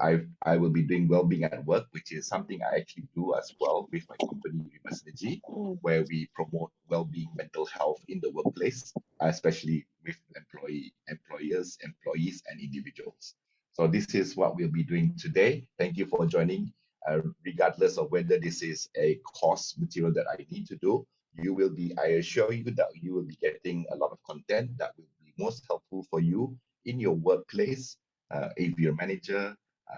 I will be doing well-being at work, which is something I actually do as well with my company, Synergy, where we promote well-being, mental health in the workplace, especially with employers, employees, and individuals. So this is what we'll be doing today. Thank you for joining. Regardless of whether this is a course material that I need to do, I assure you that you will be getting a lot of content that will be most helpful for you in your workplace, if you're a manager,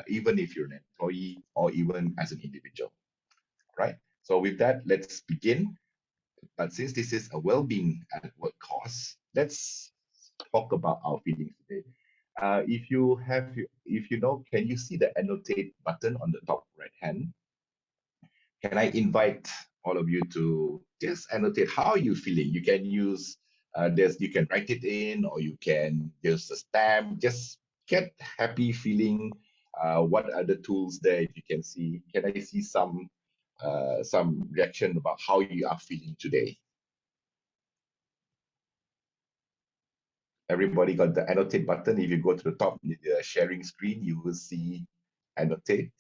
even if you're an employee, or even as an individual, right? So with that, let's begin. But since this is a well-being at work course, let's talk about our feelings today. If you know, can you see the annotate button on the top right hand? Can I invite all of you to just annotate how you're feeling? You can use you can write it in, or you can use a stamp. Just get happy feeling. What are the tools there? If you can see, can I see some reaction about how you are feeling today? Everybody got the annotate button. If you go to the top, the sharing screen, you will see annotate.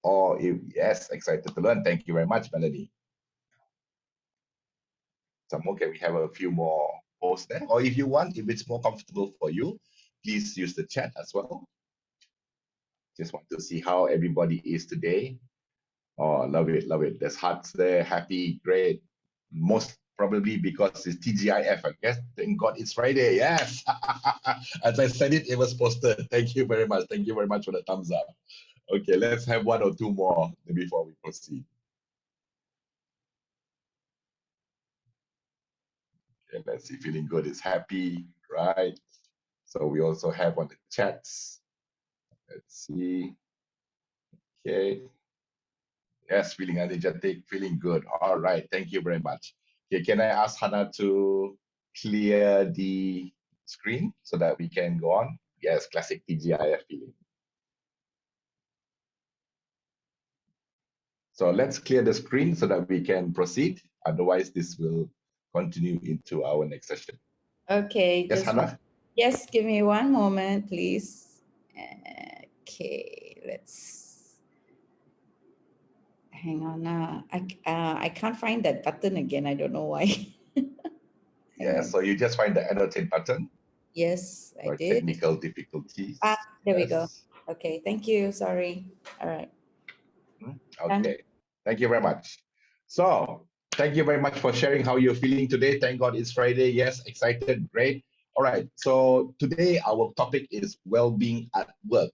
Or if yes, excited to learn. Thank you very much, Melanie. Some more, can we have a few more posts there? Or if you want, if it's more comfortable for you, please use the chat as well. Just want to see how everybody is today. Oh, love it, love it. There's hearts there, happy, great. Most probably because it's TGIF, I guess. Thank God it's Friday. Yes. As I said it, it was posted. Thank you very much. Thank you very much for the thumbs up. Okay, let's have one or two more before we proceed. Okay, let's see. Feeling good is happy, right? So we also have on the chats. Let's see. Okay. Yes, feeling energetic, feeling good. All right. Thank you very much. Okay, can I ask Hannah to clear the screen so that we can go on? Yes, classic TGIF feeling. So let's clear the screen so that we can proceed. Otherwise, this will continue into our next session. Okay. Yes, Hannah? Yes, give me one moment, please. Okay, let's hang on. I can't find that button again. I don't know why. Yeah, so you just find the annotate button. Yes, I did. Technical difficulties. There we go. Okay, thank you. Sorry. All right. Okay, thank you very much. So thank you very much for sharing how you're feeling today. Thank God it's Friday. Yes, excited, great. All right, so today our topic is well-being at work.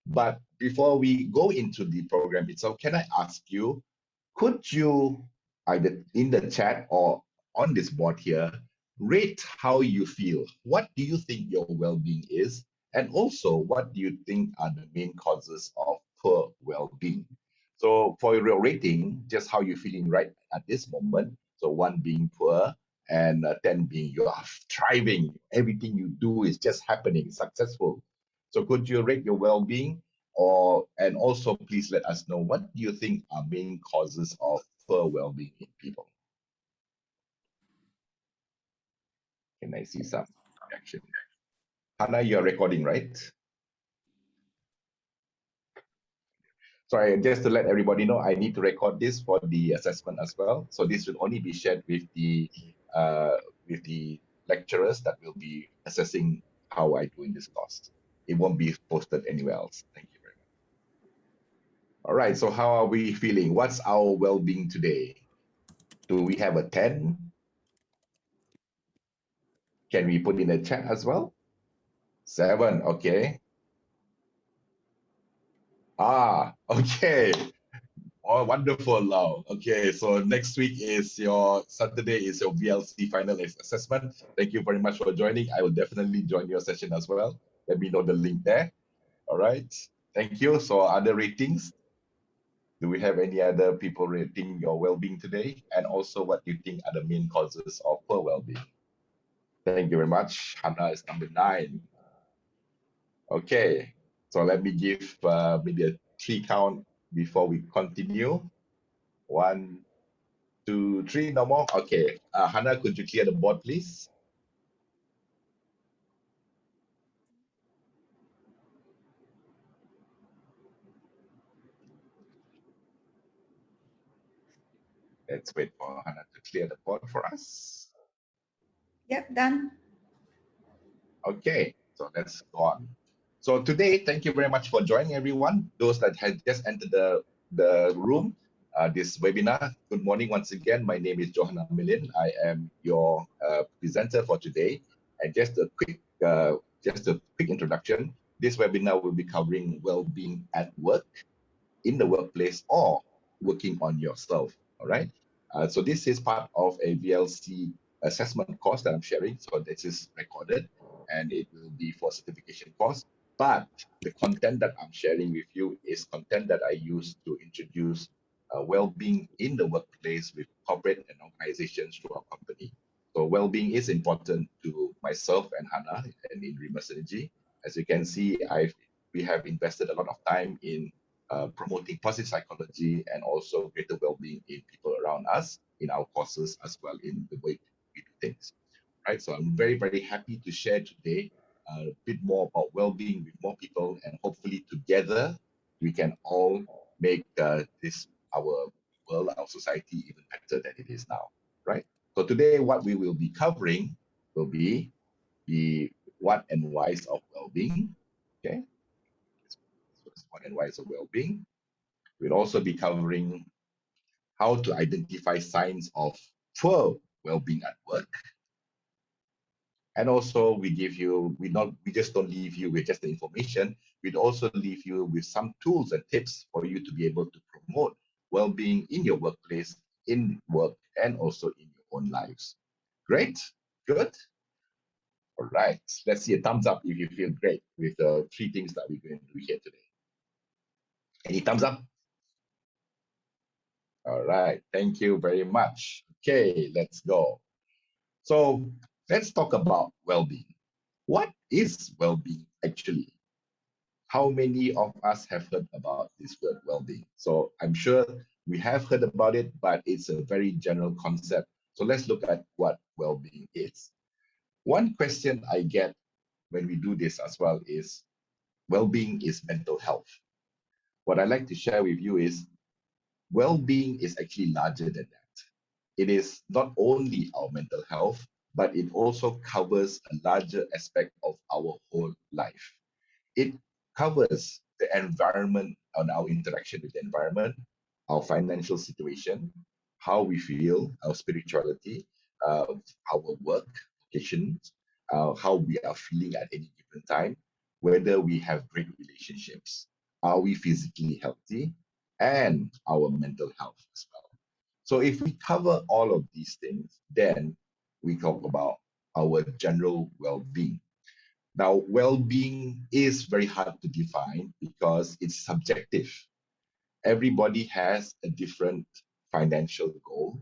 But before we go into the program itself, can I ask you, could you either in the chat or on this board here, rate how you feel? What do you think your well-being is? And also, what do you think are the main causes of poor well-being? So for your rating, just how you're feeling right at this moment. So 1 being poor and 10 being you are thriving. Everything you do is just happening, successful. So could you rate your well-being? And also please let us know, what do you think are main causes of poor well-being in people? Can I see some reaction? Hannah, you're recording, right? Sorry, just to let everybody know, I need to record this for the assessment as well. So this will only be shared with the lecturers that will be assessing how I do in this course. It won't be posted anywhere else. Thank you very much. All right, so how are we feeling? What's our well-being today? Do we have a 10? Can we put in a chat as well? 7, okay. Okay. Oh, wonderful, Lau. Okay, so next week is Saturday is your VLC final assessment. Thank you very much for joining. I will definitely join your session as well. Let me know the link there. All right. Thank you. So other ratings? Do we have any other people rating your well-being today? And also, what do you think are the main causes of poor well-being? Thank you very much. Hannah is number 9. Okay. So let me give maybe a 3 count before we continue. 1, 2, 3, no more. Okay. Hannah, could you clear the board, please? Let's wait for Hannah to clear the board for us. Yep, done. Okay, so let's go on. So today, thank you very much for joining, everyone. Those that had just entered the room, this webinar. Good morning once again. My name is Johan Amilin. I am your presenter for today. And just a quick introduction. This webinar will be covering well-being at work, in the workplace, or working on yourself. All right. So this is part of a VLC assessment course that I'm sharing. So this is recorded and it will be for certification course. But the content that I'm sharing with you is content that I use to introduce well-being in the workplace with corporate and organizations through our company. So well-being is important to myself and Hannah and in Remus Energy. As you can see, we have invested a lot of time in promoting positive psychology and also greater well-being in people around us, in our courses, as well in the way we do things. Right. So I'm very, very happy to share today a bit more about well-being with more people, and hopefully together we can all make this our world, our society, even better than it is now. Right. So today, what we will be covering will be the what and whys of well-being. Okay. What and whys of well-being. We'll also be covering how to identify signs of poor well-being at work. And also we just don't leave you with just the information, we'd also leave you with some tools and tips for you to be able to promote well-being in your workplace, in work, and also in your own lives. Great, good. All right, let's see a thumbs up if you feel great with the three things that we're going to do here today. Any thumbs up? All right, thank you very much. Okay, let's go. So let's talk about well-being. What is well-being actually? How many of us have heard about this word well-being? So I'm sure we have heard about it, but it's a very general concept. So let's look at what well-being is. One question I get when we do this as well is, well-being is mental health. What I'd like to share with you is, well-being is actually larger than that. It is not only our mental health, but it also covers a larger aspect of our whole life. It covers the environment and our interaction with the environment, our financial situation, how we feel, our spirituality, our work, vocations, how we are feeling at any given time, whether we have great relationships, are we physically healthy, and our mental health as well. So if we cover all of these things, then we talk about our general well-being. Now, well-being is very hard to define because it's subjective. Everybody has a different financial goal,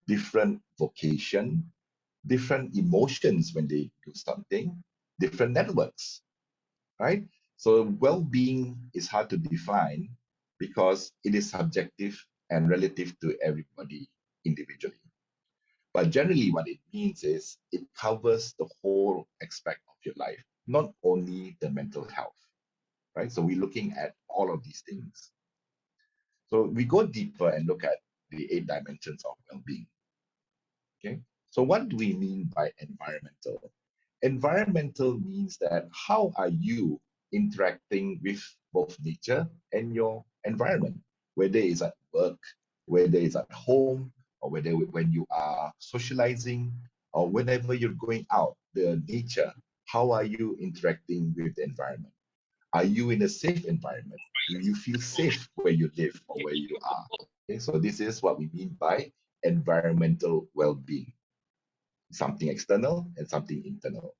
different vocation, different emotions when they do something, different networks, right? So well-being is hard to define because it is subjective and relative to everybody individually. But generally, what it means is it covers the whole aspect of your life, not only the mental health, right? So we're looking at all of these things. So we go deeper and look at the 8 dimensions of well-being. Okay. So what do we mean by environmental? Environmental means that how are you interacting with both nature and your environment, whether it's at work, whether it's at home, or whether when you are socializing, or whenever you're going out, the nature, how are you interacting with the environment? Are you in a safe environment? Do you feel safe where you live or where you are? Okay, so this is what we mean by environmental well-being, something external and something internal.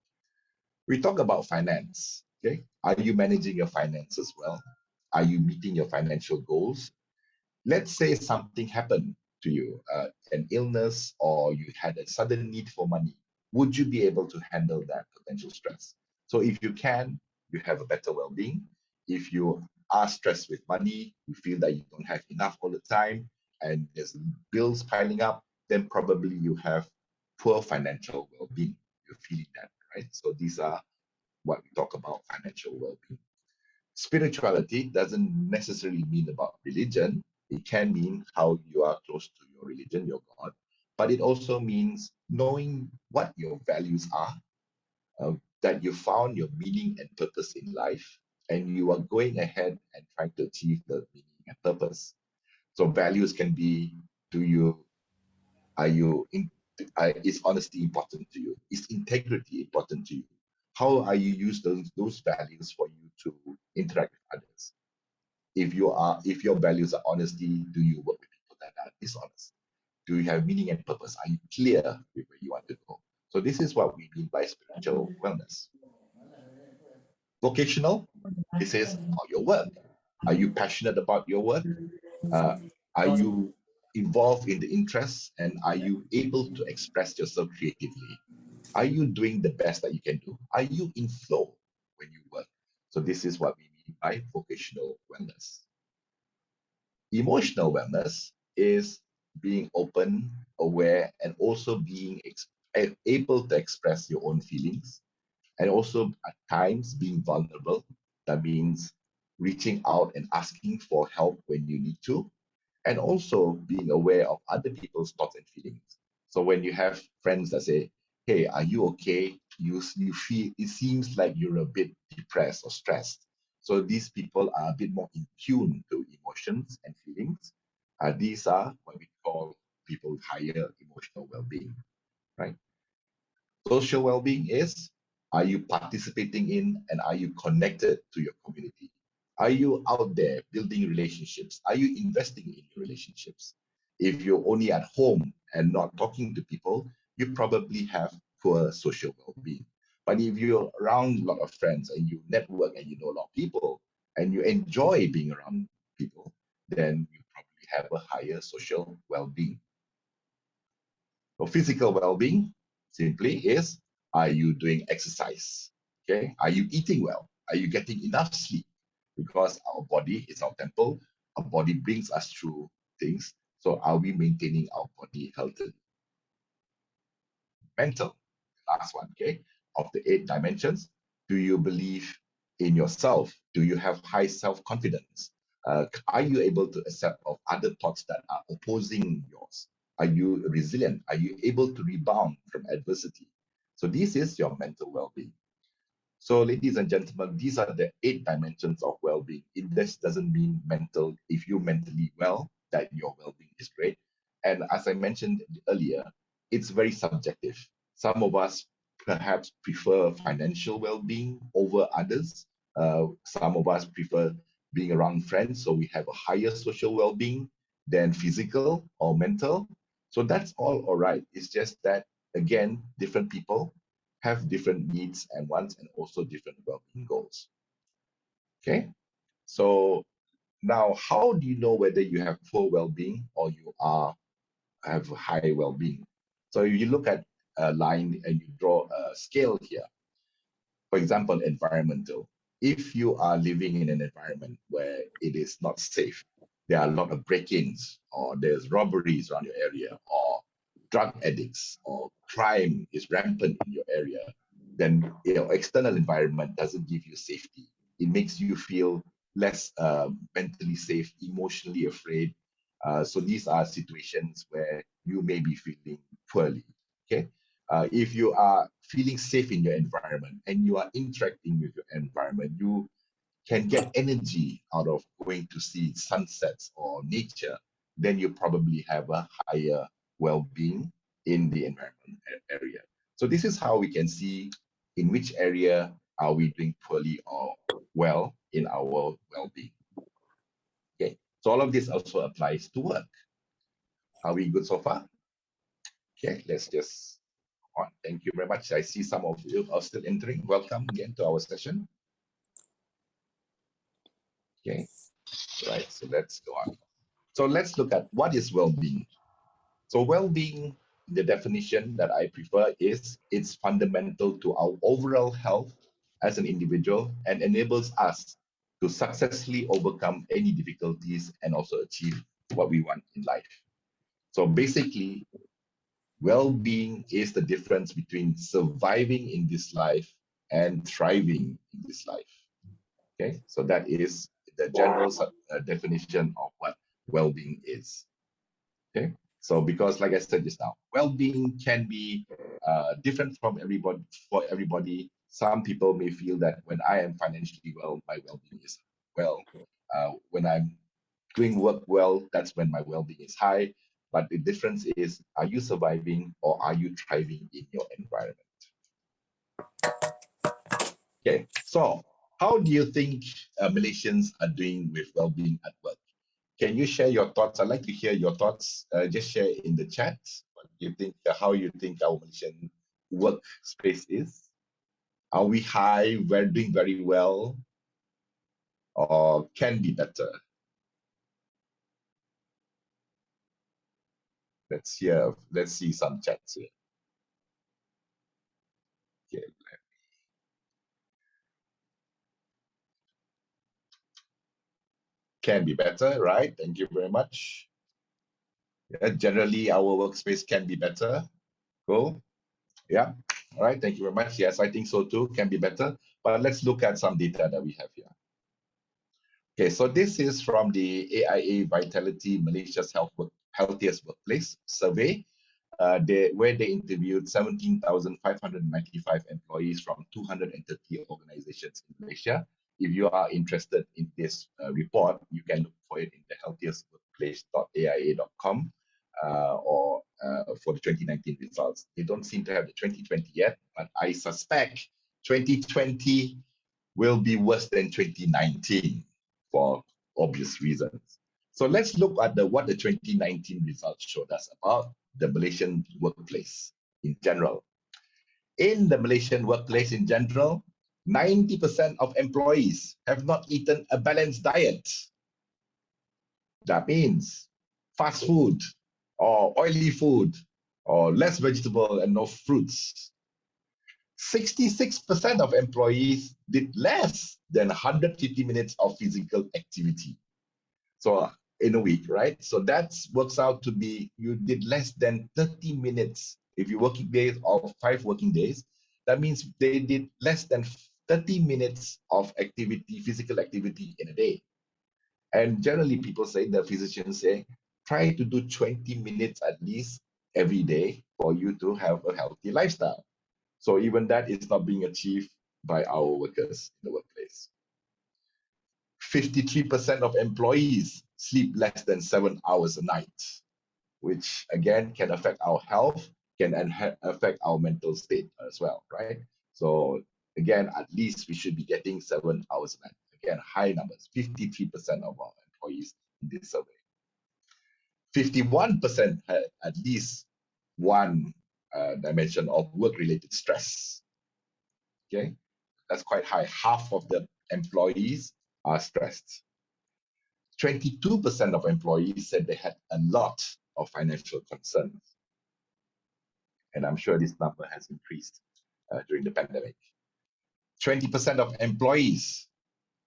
We talk about finance. Okay, are you managing your finances well? Are you meeting your financial goals? Let's say something happened to you, an illness, or you had a sudden need for money. Would you be able to handle that potential stress? So if you can, you have a better well-being. If you are stressed with money, you feel that you don't have enough all the time, and there's bills piling up, then probably you have poor financial well-being. You're feeling that, right? So these are what we talk about financial well-being. Spirituality doesn't necessarily mean about religion. It can mean how you are close to your religion, your God, but it also means knowing what your values are, that you found your meaning and purpose in life, and you are going ahead and trying to achieve the meaning and purpose. So values can be, do you, are you, is honesty important to you? Is integrity important to you? How are you use those values for you to interact with others? If your values are honesty, do you work with people that are dishonest? Do you have meaning and purpose? Are you clear with where you want to go? So this is what we mean by spiritual wellness. Vocational, this is about your work. Are you passionate about your work? Uh, are you involved in the interests, and are you able to express yourself creatively? Are you doing the best that you can do? Are you in flow when you work? So this is what we mean by vocational wellness. Emotional wellness is being open, aware, and also being able to express your own feelings, and also at times being vulnerable. That means reaching out and asking for help when you need to, and also being aware of other people's thoughts and feelings. So when you have friends that say, "Hey, are you okay? You feel it seems like you're a bit depressed or stressed." So these people are a bit more in tune to emotions and feelings. These are what we call people with higher emotional well-being, right? Social well-being is, are you participating in and are you connected to your community? Are you out there building relationships? Are you investing in your relationships? If you're only at home and not talking to people, you probably have poor social well-being. But if you're around a lot of friends and you network and you know a lot of people and you enjoy being around people, then you probably have a higher social well-being. So physical well-being simply is, are you doing exercise? Okay. Are you eating well? Are you getting enough sleep? Because our body is our temple. Our body brings us through things. So are we maintaining our body healthy? Mental, last one, okay, of the 8 dimensions. Do you believe in yourself? Do you have high self-confidence? Are you able to accept of other thoughts that are opposing yours? Are you resilient? Are you able to rebound from adversity? So this is your mental well-being. So, ladies and gentlemen, these are the 8 dimensions of well-being. It just doesn't mean mental. If you're mentally well, that your well-being is great. And as I mentioned earlier, it's very subjective. Some of us perhaps prefer financial well-being over others. Some of us prefer being around friends, so we have a higher social well-being than physical or mental. So that's all right. It's just that, again, different people have different needs and wants, and also different well-being goals. Okay, so now how do you know whether you have poor well-being or you have high well-being? So you look at a line and you draw a scale here. For example, environmental. If you are living in an environment where it is not safe, there are a lot of break-ins, or there's robberies around your area, or drug addicts, or crime is rampant in your area, then your external environment doesn't give you safety. It makes you feel less mentally safe, emotionally afraid. So these are situations where you may be feeling poorly. Okay, if you are feeling safe in your environment and you are interacting with your environment, you can get energy out of going to see sunsets or nature, then you probably have a higher well-being in the environment area. So this is how we can see in which area are we doing poorly or well in our well-being. Okay, so all of this also applies to work. Are we good so far? Okay, let's just on. Thank you very much. I see some of you are still entering. Welcome again to our session. Okay, right. So let's go on. So let's look at what is well-being. So well-being, the definition that I prefer is it's fundamental to our overall health as an individual and enables us to successfully overcome any difficulties and also achieve what we want in life. So basically, well-being is the difference between surviving in this life and thriving in this life. Okay, so that is the general definition of what well-being is. Okay, so because like I said just now, well-being can be different from everybody. For everybody, some people may feel that when I am financially well, my well-being is well. When I'm doing work well, that's when my well-being is high. But the difference is, are you surviving or are you thriving in your environment? Okay, so how do you think Malaysians are doing with well-being at work? Can you share your thoughts? I'd like to hear your thoughts. Just share in the chat. What do you think? How you think our Malaysian workspace is? Are we high? We're doing very well, or can be better? Let's hear. Let's see some chats here. Okay. Can be better, right? Thank you very much. Yeah, generally, our workspace can be better. Cool. Yeah. All right. Thank you very much. Yes, I think so too. Can be better. But let's look at some data that we have here. Okay, so this is from the AIA Vitality Malaysia's Healthiest Workplace survey, where they interviewed 17,595 employees from 230 organizations in Malaysia. If you are interested in this report, you can look for it in the healthiestworkplace.aia.com or for the 2019 results. They don't seem to have the 2020 yet, but I suspect 2020 will be worse than 2019 for obvious reasons. So let's look at what the 2019 results showed us about the Malaysian workplace in general. In the Malaysian workplace in general, 90% of employees have not eaten a balanced diet. That means fast food or oily food or less vegetable and no fruits. 66% of employees did less than 150 minutes of physical activity. So in a week, right? So that works out to be, you did less than 30 minutes. If you're working days of 5 working days, that means they did less than 30 minutes of activity, physical activity in a day. And generally people say, the physicians say, try to do 20 minutes at least every day for you to have a healthy lifestyle. So even that is not being achieved by our workers in the workplace. 53% of employees sleep less than 7 hours a night, which again can affect our health, can affect our mental state as well, right? So again, at least we should be getting 7 hours a night. Again, high numbers, 53% of our employees in this survey. 51% had at least one dimension of work-related stress. Okay, that's quite high. Half of the employees are stressed. 22% of employees said they had a lot of financial concerns. And I'm sure this number has increased during the pandemic. 20% of employees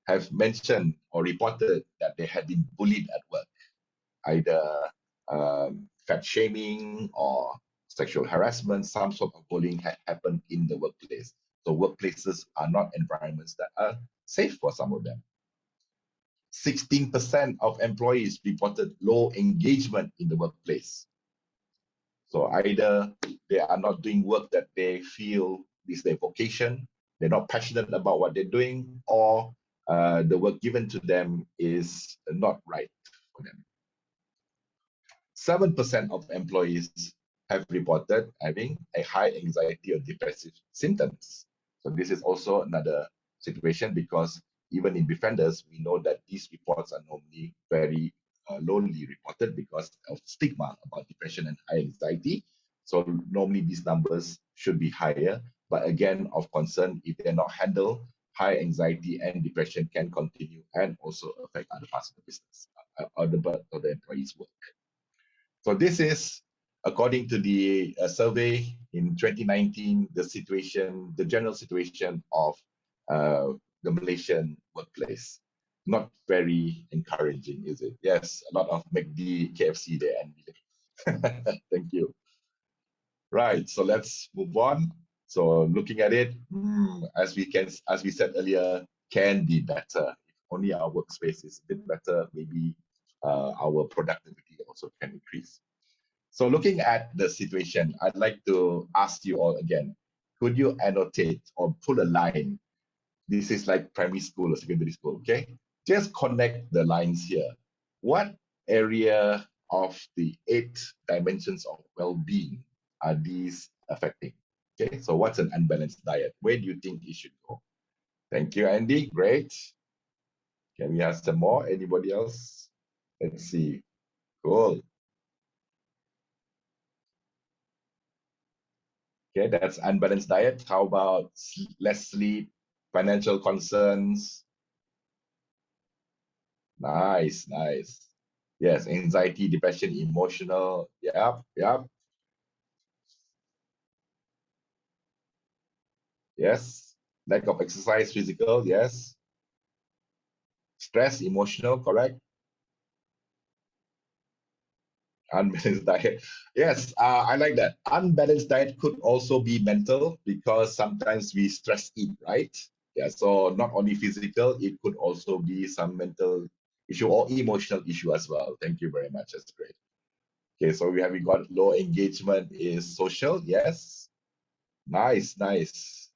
have mentioned or reported that they had been bullied at work, either fat shaming or sexual harassment. Some sort of bullying had happened in the workplace. So workplaces are not environments that are safe for some of them. 16% of employees reported low engagement in the workplace. So either they are not doing work that they feel is their vocation, they're not passionate about what they're doing, or the work given to them is not right for them. 7% of employees have reported having a high anxiety or depressive symptoms. So this is also another situation, because even in befrienders, we know that these reports are normally very lowly reported because of stigma about depression and high anxiety. So normally these numbers should be higher, but again, of concern, if they're not handled, high anxiety and depression can continue and also affect other parts of the business or the employee's work. So this is, according to the survey in 2019, the situation, the general situation of the Malaysian workplace. Not very encouraging, is it? Yes, a lot of McD, KFC there, and thank you. Right, so let's move on. So looking at it, as we said earlier, can be better. If only our workspace is a bit better, maybe our productivity also can increase. So looking at the situation, I'd like to ask you all again, could you annotate or pull a line? This is like primary school or secondary school, okay? Just connect the lines here. What area of the 8 dimensions of well-being are these affecting? Okay, so what's an unbalanced diet? Where do you think it should go? Thank you, Andy. Great. Can we have some more? Anybody else? Let's see. Cool. Okay, that's unbalanced diet. How about less sleep, financial concerns? Nice, nice. Yes, anxiety, depression, emotional. Yep, yep. Yes. Lack of exercise, physical. Yes. Stress, emotional. Correct. Unbalanced diet. Yes, I like that. Unbalanced diet could also be mental because sometimes we stress eat, right? Yeah, so not only physical, it could also be some mental issue or emotional issue as well. Thank you very much. That's great. Okay, so we got low engagement is social. Yes. Nice, nice.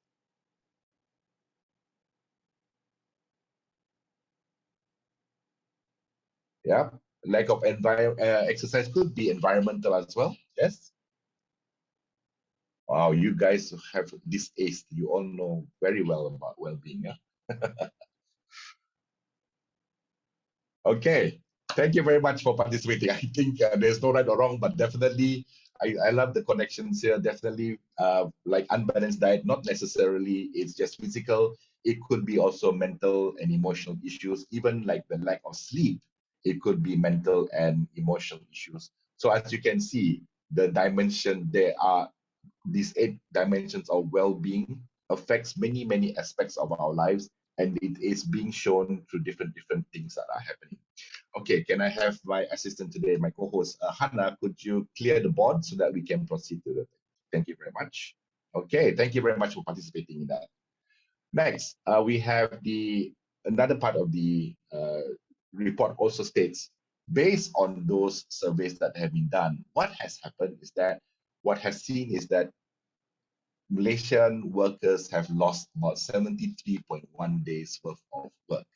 Yeah. Lack of exercise could be environmental as well. Yes. Wow, you guys have this ace. You all know very well about well-being. Yeah? Okay. Thank you very much for participating. I think there's no right or wrong, but definitely I love the connections here. Definitely like unbalanced diet, not necessarily it's just physical. It could be also mental and emotional issues, even like the lack of sleep. It could be mental and emotional issues. So as you can see, the dimension, there are these 8 dimensions of well-being affects many aspects of our lives, and it is being shown through different things that are happening. Okay, can I have my assistant today, my co-host Hannah? Could you clear the board so that we can proceed to the thing? Thank you very much. Okay, thank you very much for participating in that. Next, we have the another part of the report also states, based on those surveys that have been done, what has happened is that what has seen is that Malaysian workers have lost about 73.1 days worth of work.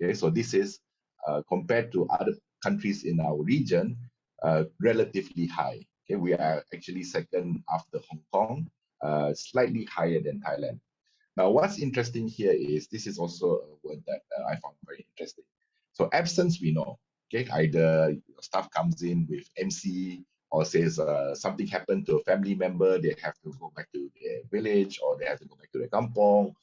Okay, so this is compared to other countries in our region, relatively high. Okay, we are actually second after Hong Kong, slightly higher than Thailand. Now, what's interesting here is this is also a word that I found very interesting. So absence, we know, okay, either staff comes in with MC or says something happened to a family member, they have to go back to their village or they have to go back to their kampong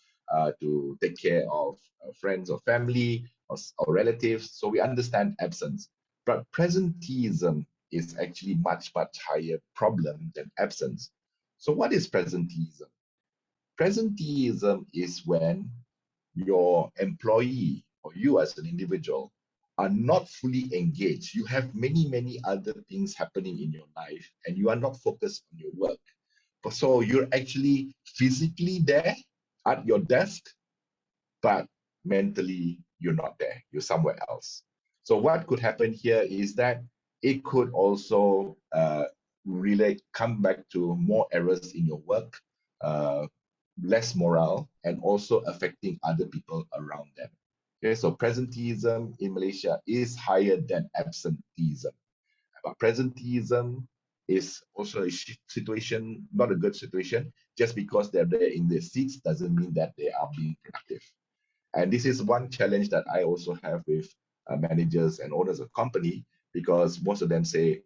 to take care of friends or family or relatives. So we understand absence. But presenteeism is actually much higher problem than absence. So what is presenteeism? Presenteeism is when your employee or you as an individual are not fully engaged. You have many other things happening in your life and you are not focused on your work. So you're actually physically there at your desk, but mentally you're not there. You're somewhere else. So what could happen here is that it could also really come back to more errors in your work, uh, less morale, and also affecting other people around them. Okay, so presenteeism in Malaysia is higher than absenteeism. But presenteeism is also a situation, not a good situation. Just because they're there in their seats doesn't mean that they are being productive. And this is one challenge that I also have with managers and owners of company, because most of them say,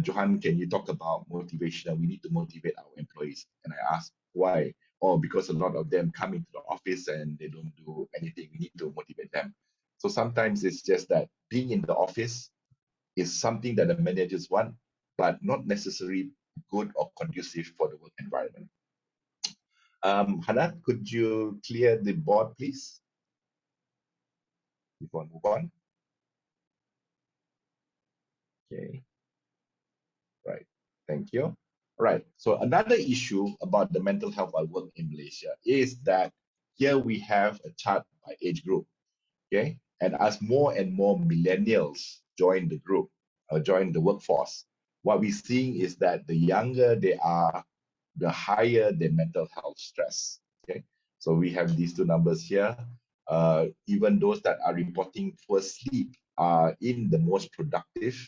Johan, can you talk about motivation? We need to motivate our employees. And I ask, why? Oh, because a lot of them come into the office and they don't do anything. We need to motivate them. So sometimes it's just that being in the office is something that the managers want, but not necessarily good or conducive for the work environment. Hannah, could you clear the board, please? Before I move on. Okay, right. Thank you. All right. So another issue about the mental health at work in Malaysia is that here we have a chart by age group. Okay. And as more and more millennials join the group or join the workforce, what we're seeing is that the younger they are, the higher their mental health stress. Okay, so we have these two numbers here. Even those that are reporting poor sleep are in the most productive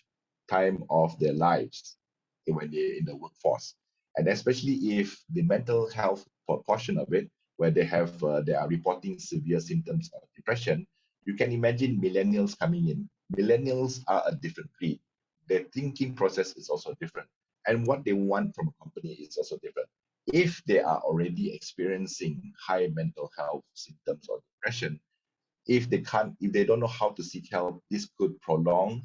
time of their lives when they're in the workforce, and especially if the mental health portion of it, where they are reporting severe symptoms of depression, you can imagine millennials coming in. Millennials are a different breed. Their thinking process is also different, and what they want from a company is also different. If they are already experiencing high mental health symptoms or depression, if they don't know how to seek help, this could prolong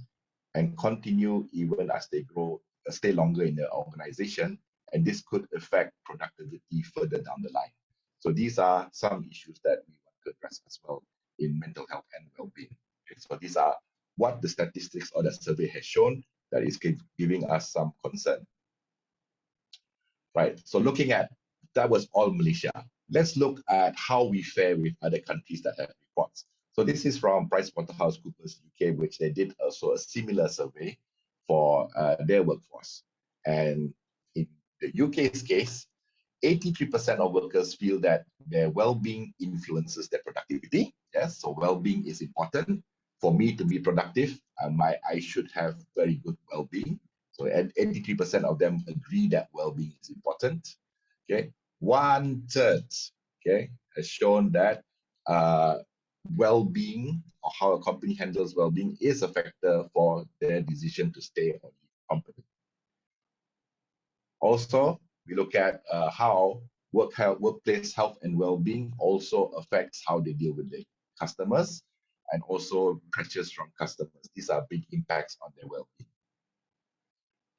and continue even as they grow, stay longer in the organization, and this could affect productivity further down the line. So these are some issues that we want to address as well in mental health and well-being. Okay, so these are what the statistics or the survey has shown that is giving us some concern. Right. So looking at that was all Malaysia. Let's look at how we fare with other countries that have reports. So this is from PricewaterhouseCoopers UK, which they did also a similar survey for their workforce. And in the UK's case, 83% of workers feel that their well-being influences their productivity. Yes, so well-being is important. For me to be productive, I should have very good well-being. So 83% of them agree that well-being is important. Okay, 1/3, okay, has shown that well-being or how a company handles well-being is a factor for their decision to stay or leave the company. Also, we look at how workplace health and well-being also affects how they deal with their customers and also pressures from customers. These are big impacts on their well-being.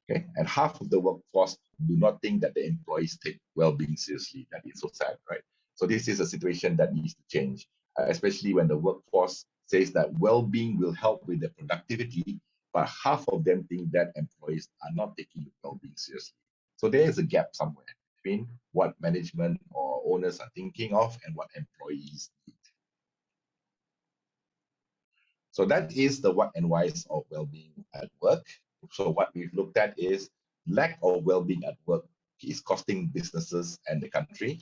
Okay, and half of the workforce do not think that the employees take well-being seriously. That is so sad, right? So this is a situation that needs to change, especially when the workforce says that well-being will help with their productivity, but half of them think that employees are not taking well-being seriously. So there is a gap somewhere between what management or owners are thinking of and what employees need. So that is the what and whys of well-being at work. So what we've looked at is lack of well-being at work is costing businesses and the country.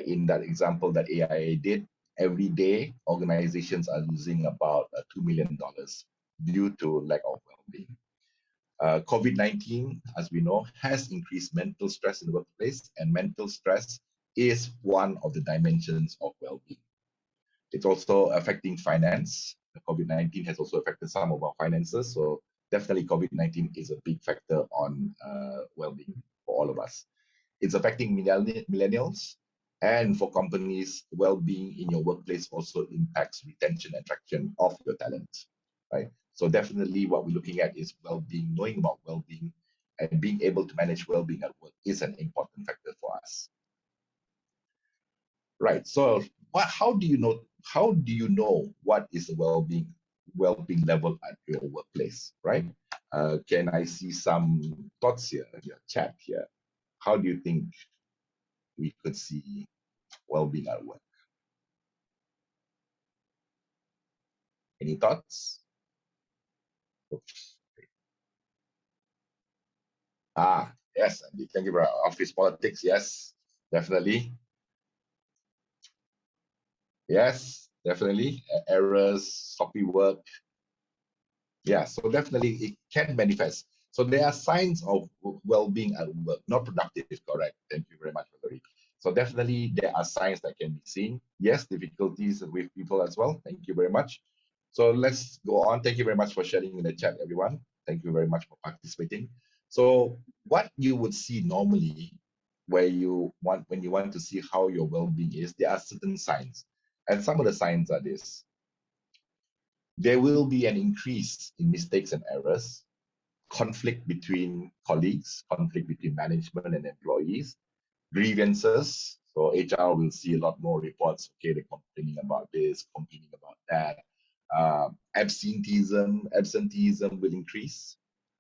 In that example that AIA did, every day organizations are losing about $2 million due to lack of well-being. COVID-19, as we know, has increased mental stress in the workplace, and mental stress is one of the dimensions of well-being. It's also affecting finance. COVID-19 has also affected some of our finances. So definitely COVID-19 is a big factor on well-being for all of us. It's affecting millennials, and for companies, well-being in your workplace also impacts retention and attraction of your talent, right? So definitely what we're looking at is well-being, knowing about well-being and being able to manage well-being at work is an important factor for us. Right. So how do you know what is the well-being level at your workplace, right? Can I see some thoughts here, your chat here? How do you think we could see well-being at work? Any thoughts? Oops. Yes, Andy. Thank you for office politics. Yes, definitely. Yes, definitely. Errors, sloppy work. Yeah, so definitely it can manifest. So there are signs of well-being at work, not productive, correct. Thank you very much, Valerie. So definitely there are signs that can be seen. Yes, difficulties with people as well. Thank you very much. So let's go on. Thank you very much for sharing in the chat, everyone. Thank you very much for participating. So what you would see normally when you want to see how your well-being is, there are certain signs. And some of the signs are this. There will be an increase in mistakes and errors, conflict between colleagues, conflict between management and employees, grievances. So HR will see a lot more reports. Okay, they're complaining about this, complaining about that. Absenteeism will increase.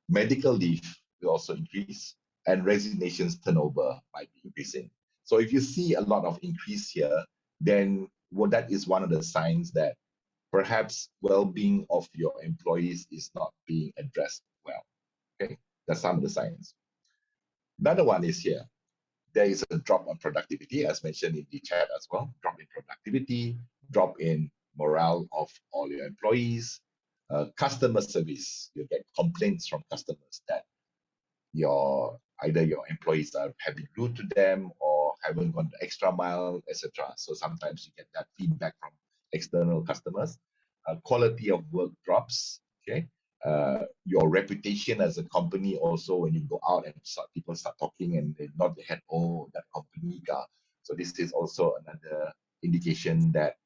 Medical leave will also increase, and resignations turnover might be increasing. So if you see a lot of increase here, then that is one of the signs that perhaps well-being of your employees is not being addressed well. Okay, that's some of the signs. Another one is here. There is a drop on productivity, as mentioned in the chat as well. Drop in productivity, drop in morale of all your employees. Customer service, you get complaints from customers that either your employees are having rude to them or haven't gone the extra mile, etc. So sometimes you get that feedback from external customers. Quality of work drops. Okay, your reputation as a company also, when you go out and people start talking and they nod their head, oh, that company car. So this is also another indication that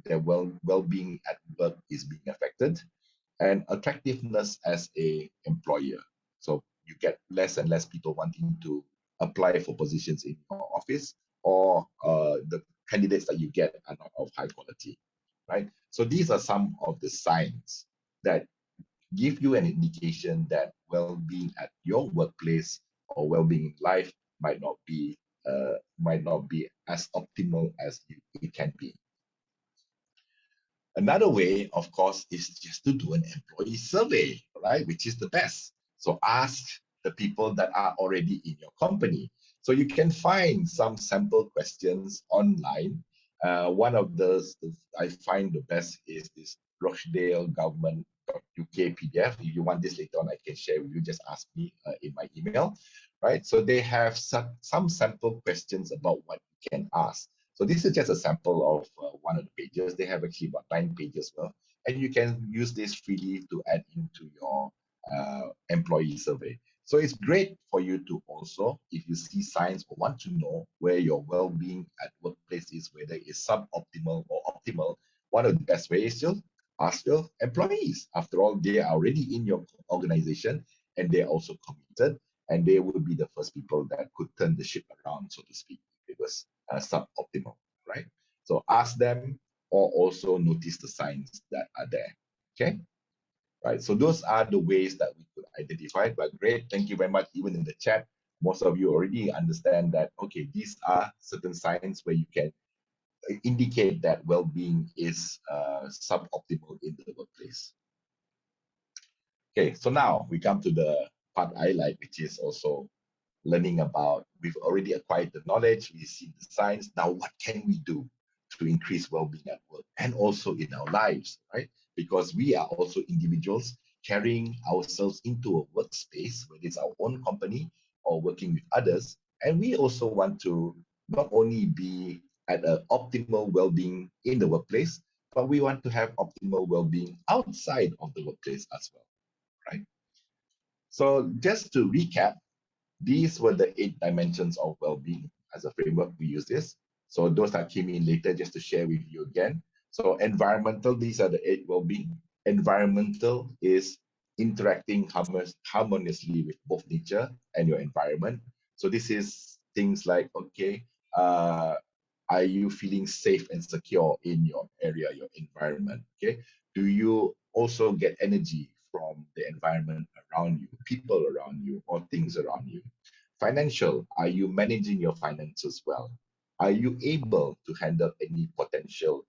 their well-being at work is being affected. And attractiveness as a employer. So you get less and less people wanting to apply for positions in your office, or the candidates that you get are not of high quality, right? So these are some of the signs that give you an indication that well-being at your workplace or well-being in life might not be as optimal as it can be. Another way, of course, is just to do an employee survey, right? Which is the best. So ask the people that are already in your company. So you can find some sample questions online. One of those I find the best is this rochdalegovernment.uk PDF. If you want this later on, I can share with you. Just ask me in my email, right? So they have some sample questions about what you can ask. So this is just a sample of one of the pages. They have actually about 9 pages well, and you can use this freely to add into your employee survey. So it's great for you to also, if you see signs or want to know where your well-being at workplace is, whether it's suboptimal or optimal, one of the best ways is to ask your employees. After all, they are already in your organization and they're also committed, and they will be the first people that could turn the ship around, so to speak, if it was suboptimal, right? So ask them or also notice the signs that are there, okay? Right, so those are the ways that we could identify, but great, thank you very much. Even in the chat, most of you already understand that, okay, these are certain signs where you can indicate that well-being is suboptimal in the workplace. Okay, so now we come to the part I like, which is also learning about, we've already acquired the knowledge, we've seen the science. Now, what can we do to increase well-being at work and also in our lives, right? Because we are also individuals carrying ourselves into a workspace, whether it's our own company or working with others. And we also want to not only be at an optimal well-being in the workplace, but we want to have optimal well-being outside of the workplace as well, right? So just to recap, these were the 8 dimensions of well-being. As a framework, we use this. So those that came in later, just to share with you again. So environmental, these are the 8 well-being. Environmental is interacting harmoniously with both nature and your environment. So this is things like, okay, are you feeling safe and secure in your area, your environment? Okay, do you also get energy from the environment around you, people around you, or things around you? Financial, are you managing your finances well? Are you able to handle any potential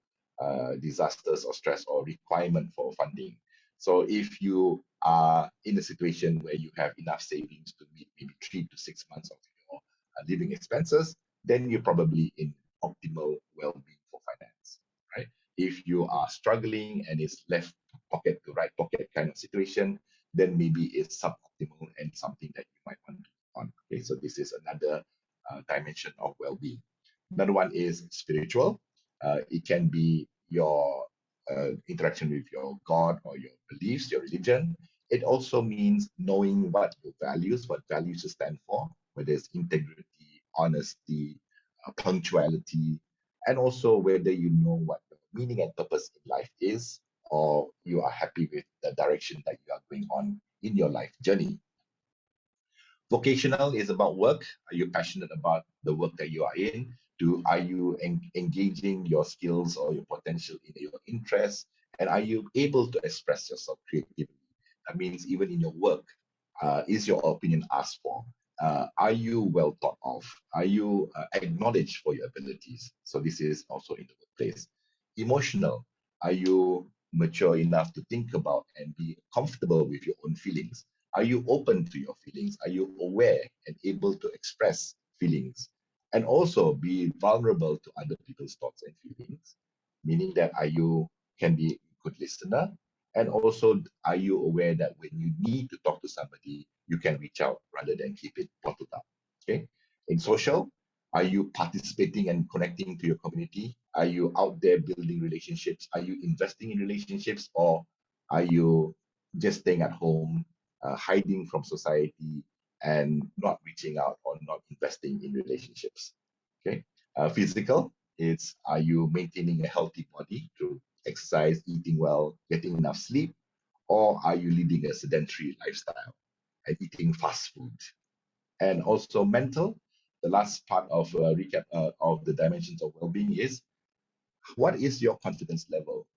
disasters or stress or requirement for funding? So if you are in a situation where you have enough savings to meet maybe 3 to 6 months of your living expenses, then you're probably in optimal well-being for finance, right? If you are struggling and it's left pocket to right pocket kind of situation, then maybe it's suboptimal and something that you might want to on. Okay, so this is another dimension of well-being. Another one is spiritual. It can be your interaction with your God or your beliefs, your religion. It also means knowing what values you stand for, whether it's integrity, honesty, punctuality, and also whether you know what the meaning and purpose in life is, or you are happy with the direction that you are going on in your life journey. Vocational is about work. Are you passionate about the work that you are in? Are you engaging your skills or your potential in your interests? And are you able to express yourself creatively? That means even in your work, is your opinion asked for? Are you well thought of? Are you acknowledged for your abilities? So this is also in the workplace. Emotional. Are you mature enough to think about and be comfortable with your own feelings? Are you open to your feelings? Are you aware and able to express feelings? And also be vulnerable to other people's thoughts and feelings, meaning that are you can be a good listener, and also are you aware that when you need to talk to somebody, you can reach out rather than keep it bottled up. Okay. In social, are you participating and connecting to your community? Are you out there building relationships? Are you investing in relationships, or are you just staying at home, hiding from society, and not reaching out or not investing in relationships? Okay. Physical, it's are you maintaining a healthy body through exercise, eating well, getting enough sleep, or are you leading a sedentary lifestyle and eating fast food? And also mental, the last part of recap of the dimensions of well-being is, what is your confidence level?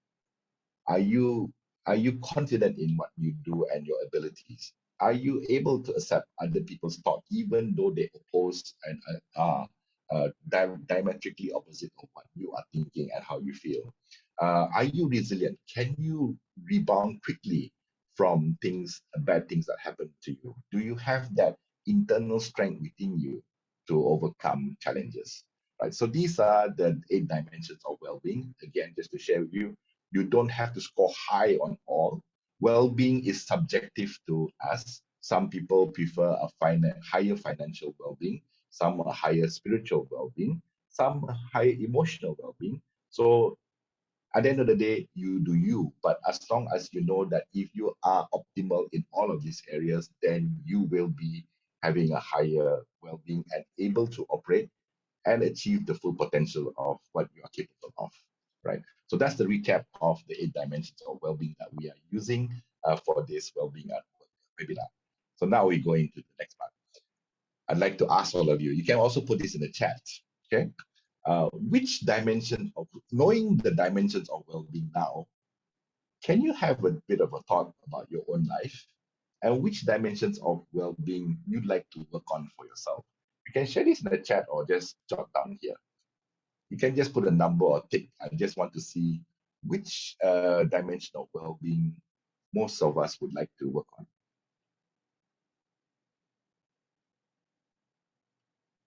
Are you are you confident in what you do and your abilities? Are you able to accept other people's thought, even though they oppose and are diametrically opposite of what you are thinking and how you feel? Are you resilient? Can you rebound quickly from bad things that happen to you? Do you have that internal strength within you to overcome challenges? Right. So these are the 8 dimensions of well-being. Again, just to share with you, you don't have to score high on all. Well-being is subjective to us. Some people prefer a higher financial well-being, some a higher spiritual well-being, some a higher emotional well-being. So at the end of the day, you do you. But as long as you know that if you are optimal in all of these areas, then you will be having a higher well-being and able to operate and achieve the full potential of what you are capable of, right? So that's the recap of the 8 dimensions of well-being that we are using for this well-being at work webinar. So now we go into the next part. I'd like to ask all of you, you can also put this in the chat, okay? Which dimension of, knowing the dimensions of well-being now, can you have a bit of a thought about your own life and which dimensions of well-being you'd like to work on for yourself? You can share this in the chat or just jot down here. You can just put a number or tick. I just want to see which dimension of well-being most of us would like to work on.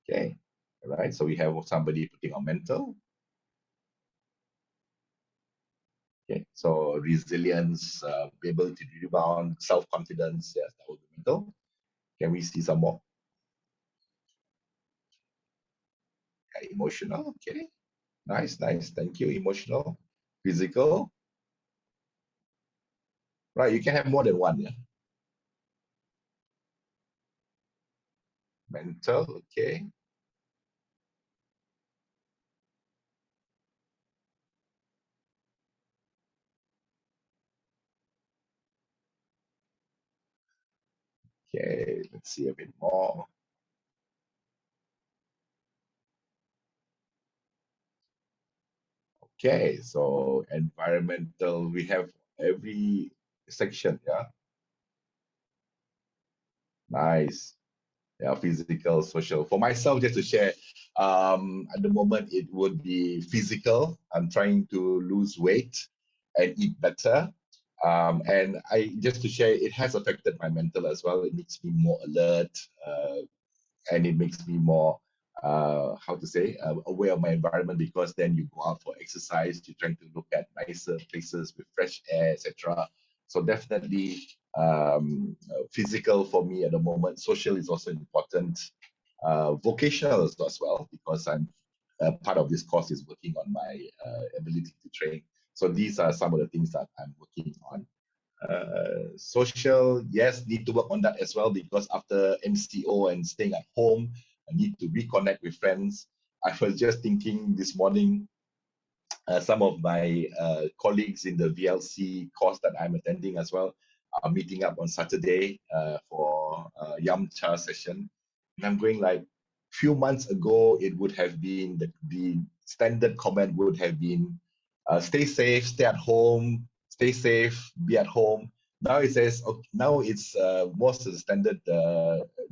Okay, all right. So we have somebody putting on mental. Okay, so resilience, ability to rebound, self-confidence. Yes, that would be mental. Can we see some more? Okay, emotional. Okay, nice, nice. Thank you. Emotional, physical. Right, you can have more than one. Yeah, mental. Okay. Okay, let's see a bit more. Okay, so environmental, we have every section, yeah. Nice. Yeah, physical, social. For myself, just to share, at the moment it would be physical. I'm trying to lose weight and eat better. And I just to share, it has affected my mental as well. It makes me more alert, and it makes me more how to say aware of my environment, because then you go out for exercise, you're trying to look at nicer places with fresh air, etc. So definitely physical for me at the moment. Social is also important. Vocational as well, because I'm part of this course is working on my ability to train. So these are some of the things that I'm working on. Social, yes, need to work on that as well, because after MCO and staying at home, I need to reconnect with friends. I was just thinking this morning, some of my colleagues in the VLC course that I'm attending as well are meeting up on Saturday for a Yam Cha session. And I'm going like, few months ago, it would have been the standard comment would have been, stay safe, stay at home, stay safe, be at home. Now it says, okay, now it's most of the standard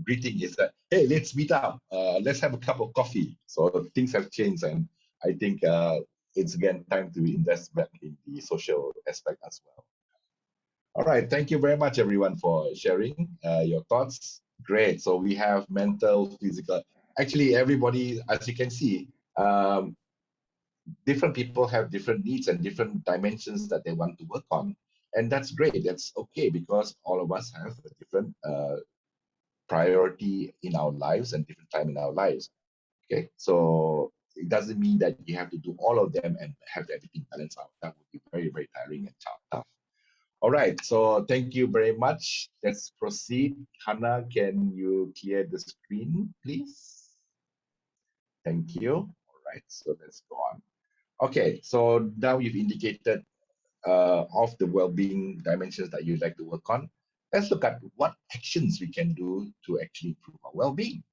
greeting is that, hey, let's meet up, let's have a cup of coffee. So things have changed, and I think it's again time to invest back in the social aspect as well. All right, thank you very much, everyone, for sharing your thoughts. Great. So we have mental, physical. Actually, everybody, as you can see, different people have different needs and different dimensions that they want to work on, and that's great. That's okay because all of us have a different priority in our lives and different time in our lives. Okay, so it doesn't mean that you have to do all of them and have everything balanced out. That would be very, very tiring and tough. All right, so thank you very much. Let's proceed. Hannah, can you clear the screen, please? Thank you. All right, so let's go on. Okay, so now you've indicated of the well-being dimensions that you'd like to work on. Let's look at what actions we can do to actually improve our well-being.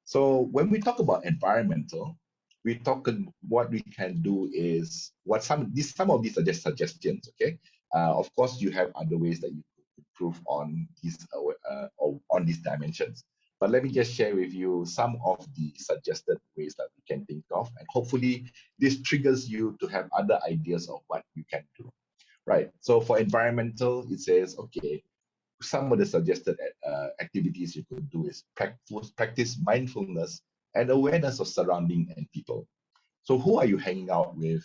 So when we talk about environmental, we talk what we can do is what some of these are just suggestions. Okay, of course you have other ways that you could improve on these dimensions. But let me just share with you some of the suggested ways that we can think of, and hopefully this triggers you to have other ideas of what you can do. Right. So for environmental, it says okay, some of the suggested activities you could do is practice mindfulness and awareness of surrounding and people. So who are you hanging out with?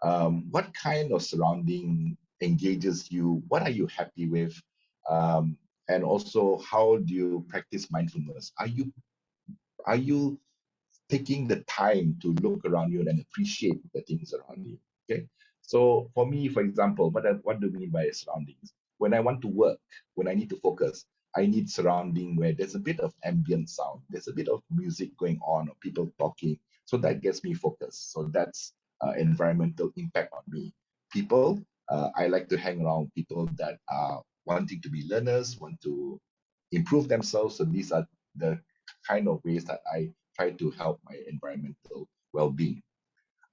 What kind of surrounding engages you? What are you happy with? And also, how do you practice mindfulness? Are you taking the time to look around you and appreciate the things around you? Okay. So for me, for example, what do I mean by surroundings? When I want to work, when I need to focus, I need surrounding where there's a bit of ambient sound, there's a bit of music going on or people talking. So that gets me focused. So that's environmental impact on me. People, I like to hang around people that are wanting to be learners, want to improve themselves. So these are the kind of ways that I try to help my environmental well-being.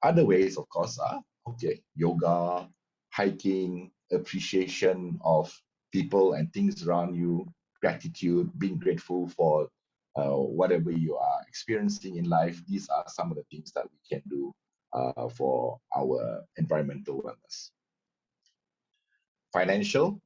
Other ways, of course, are okay, yoga, hiking, appreciation of people and things around you, gratitude, being grateful for whatever you are experiencing in life. These are some of the things that we can do for our environmental wellness. Financial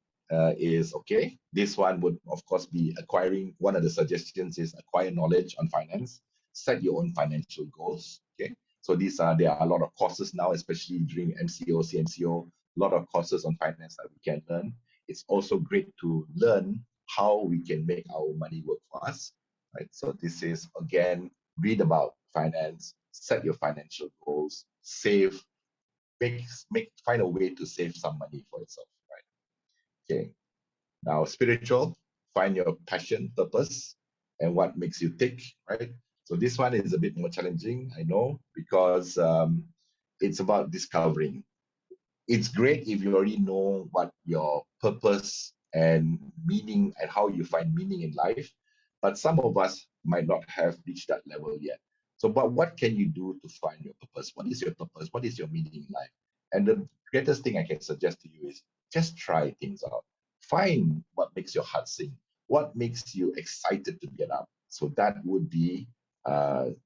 is okay. This one would, of course, be acquiring. One of the suggestions is acquire knowledge on finance, set your own financial goals. Okay. So there are a lot of courses now, especially during MCO, CMCO, a lot of courses on finance that we can learn. It's also great to learn how we can make our money work for us. Right. So this is again, read about finance, set your financial goals, save, find a way to save some money for yourself. Okay. Now, spiritual, find your passion, purpose, and what makes you tick, right? So this one is a bit more challenging, I know, because it's about discovering. It's great if you already know what your purpose and meaning and how you find meaning in life, but some of us might not have reached that level yet. So, but what can you do to find your purpose? What is your purpose? What is your meaning in life? And the greatest thing I can suggest to you is just try things out. Find what makes your heart sing, what makes you excited to get up. So that would be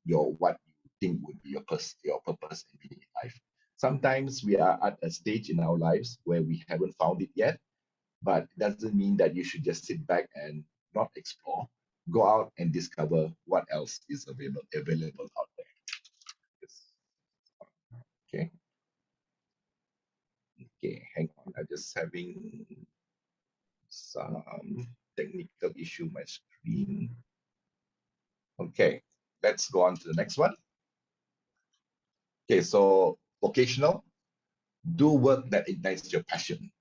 your what you think would be your purpose and meaning in life. Sometimes we are at a stage in our lives where we haven't found it yet, but it doesn't mean that you should just sit back and not explore. Go out and discover what else is available out there. Yes. Okay. Okay. Hang on. I'm just having some technical issue my screen. Okay. Let's go on to the next one. Okay. So vocational, do work that ignites your passion.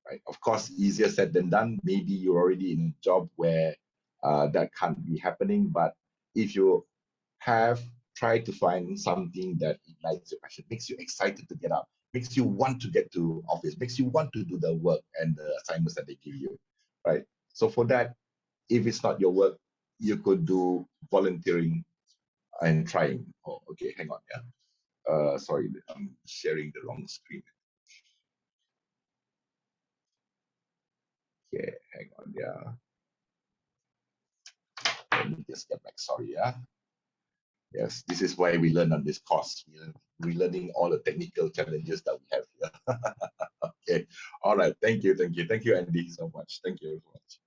Right? Of course, easier said than done. Maybe you're already in a job where that can't be happening. But if you have tried to find something that ignites your passion, makes you excited to get up, makes you want to get to office, makes you want to do the work and the assignments that they give you, right? So for that, if it's not your work, you could do volunteering and trying. Oh, okay, hang on, yeah. Sorry, I'm sharing the wrong screen. Okay, hang on, yeah. Let me just get back. Sorry, yeah. Yes, this is why we learn on this course. We're learning all the technical challenges that we have here. Okay. All right. Thank you. Thank you. Thank you, Andy, so much. Thank you so much.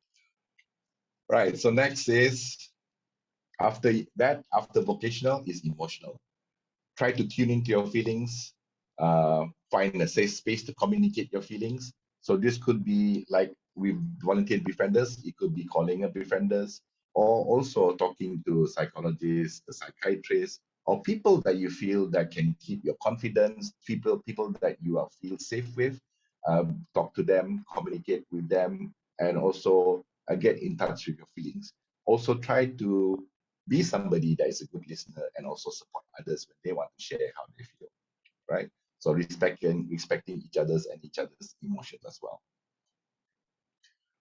Right. So next is after that, after vocational is emotional. Try to tune into your feelings, find a safe space to communicate your feelings. So this could be like with volunteer befrienders, it could be calling a befrienders, or also talking to psychologists, a psychiatrist, or people that you feel that can keep your confidence, people that you are feel safe with. Talk to them, communicate with them, and also get in touch with your feelings. Also try to be somebody that is a good listener and also support others when they want to share how they feel, right? So respecting each other's emotions as well.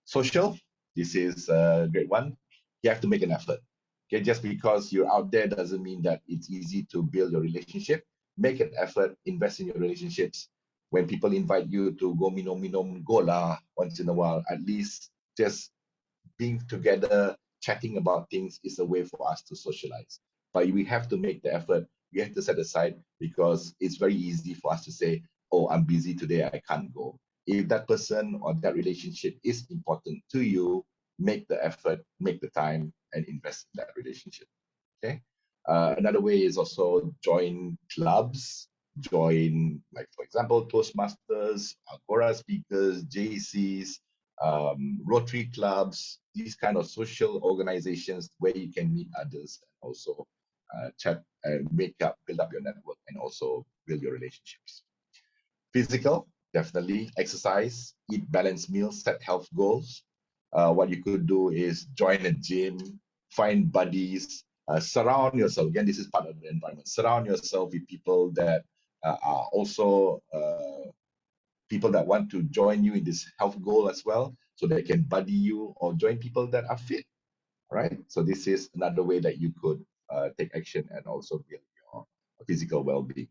Social, this is a great one. You have to make an effort. Okay, just because you're out there doesn't mean that it's easy to build your relationship. Make an effort, invest in your relationships. When people invite you to go minum, go lah once in a while. At least just being together, chatting about things is a way for us to socialize. But we have to make the effort. We have to set aside because it's very easy for us to say, oh, I'm busy today, I can't go. If that person or that relationship is important to you, make the effort, make the time, and invest in that relationship. Okay. Another way is also join clubs, join, like, for example, Toastmasters, Agora speakers, JCs, Rotary clubs, these kind of social organizations where you can meet others and also chat and build up your network and also build your relationships. Physical, definitely exercise, eat balanced meals, set health goals. What you could do is join a gym, find buddies, surround yourself. Again, this is part of the environment. Surround yourself with people that are also people that want to join you in this health goal as well, so they can buddy you or join people that are fit, right? So this is another way that you could take action and also build your physical well-being.